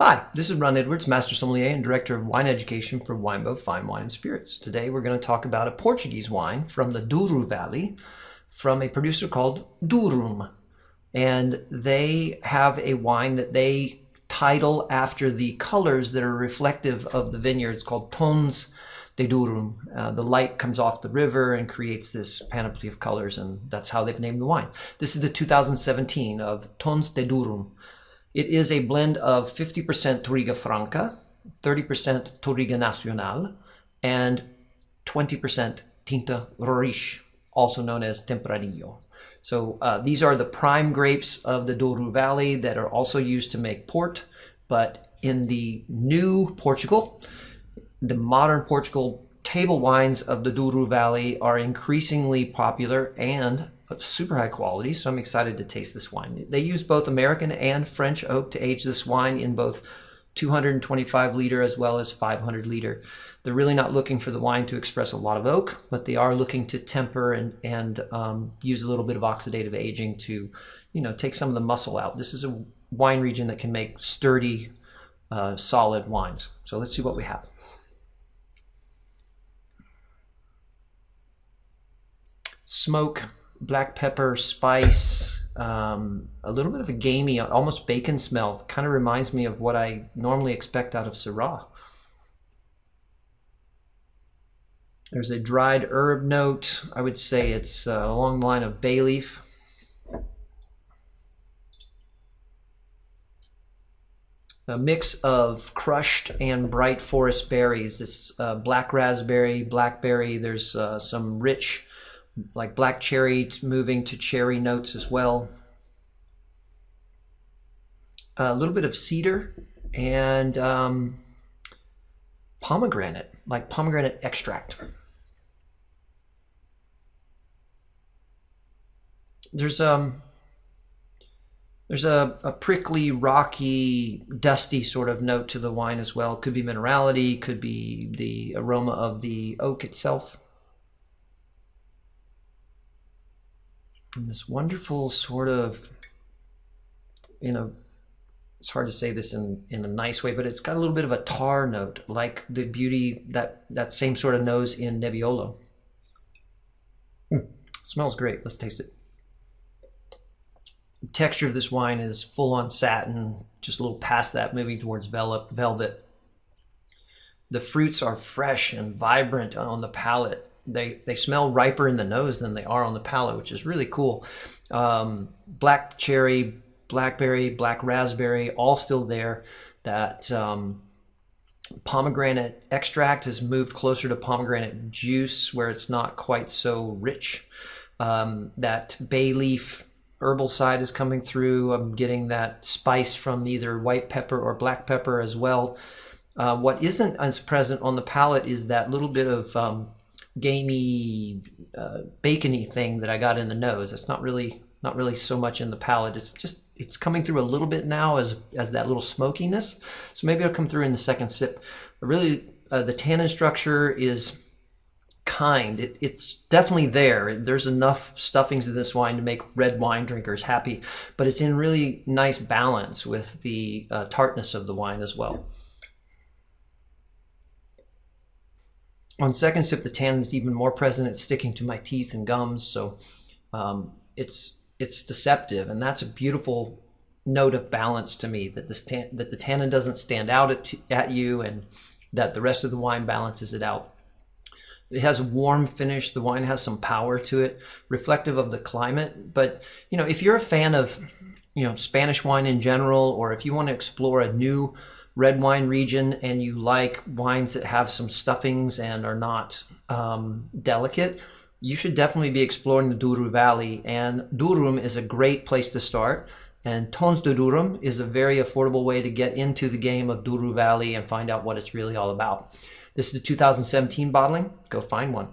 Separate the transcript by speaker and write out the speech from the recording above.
Speaker 1: Hi, this is Ron Edwards, Master Sommelier and Director of Wine Education for Winebow Fine Wine and Spirits. Today we're going to talk about a Portuguese wine from the Douro Valley from a producer called Duorum. And they have a wine that they title after the colors that are reflective of the vineyards called Tons de Duorum. The light comes off the river and creates this panoply of colors, and that's how they've named the wine. This is the 2017 of Tons de Duorum. It is a blend of 50% Touriga Franca, 30% Touriga Nacional, and 20% Tinto Roriz, also known as Tempranillo. So these are the prime grapes of the Douro Valley that are also used to make port, but in the new Portugal, the modern Portugal, table wines of the Douro Valley are increasingly popular and super high quality, so I'm excited to taste this wine. They use both American and French oak to age this wine in both 225 liter as well as 500 liter. They're really not looking for the wine to express a lot of oak, but they are looking to temper and use a little bit of oxidative aging to, take some of the muscle out. This is a wine region that can make sturdy, solid wines. So let's see what we have. Smoke, black pepper, spice, a little bit of a gamey, almost bacon smell. Kind of reminds me of what I normally expect out of Syrah. There's a dried herb note. I would say it's along the line of bay leaf. A mix of crushed and bright forest berries. This black raspberry, blackberry. There's some rich, like black cherry moving to cherry notes as well. A little bit of cedar and pomegranate, like pomegranate extract. There's a prickly, rocky, dusty sort of note to the wine as well. Could be minerality, could be the aroma of the oak itself. And this wonderful sort of, it's hard to say this in a nice way, but it's got a little bit of a tar note, like the beauty, that same sort of nose in Nebbiolo. Smells great. Let's taste it. The texture of this wine is full on satin, just a little past that, moving towards velvet. The fruits are fresh and vibrant on the palate. They smell riper in the nose than they are on the palate, which is really cool. Black cherry, blackberry, black raspberry, all still there. That pomegranate extract has moved closer to pomegranate juice, where it's not quite so rich. That bay leaf herbal side is coming through. I'm getting that spice from either white pepper or black pepper as well. What isn't as present on the palate is that little bit of gamey, bacony thing that I got in the nose. It's not really so much in the palate. It's coming through a little bit now as that little smokiness. So maybe it'll come through in the second sip. But really, the tannin structure is kind. It's definitely there. There's enough stuffings in this wine to make red wine drinkers happy, but it's in really nice balance with the tartness of the wine as well. On second sip, the tannin is even more present. It's sticking to my teeth and gums, so it's deceptive, and that's a beautiful note of balance to me. That the tannin doesn't stand out at you, and that the rest of the wine balances it out. It has a warm finish. The wine has some power to it, reflective of the climate. But if you're a fan of Spanish wine in general, or if you want to explore a new red wine region and you like wines that have some stuffings and are not delicate, you should definitely be exploring the Douro Valley. And Duorum is a great place to start. And Tons de Duorum is a very affordable way to get into the game of Douro Valley and find out what it's really all about. This is the 2017 bottling. Go find one.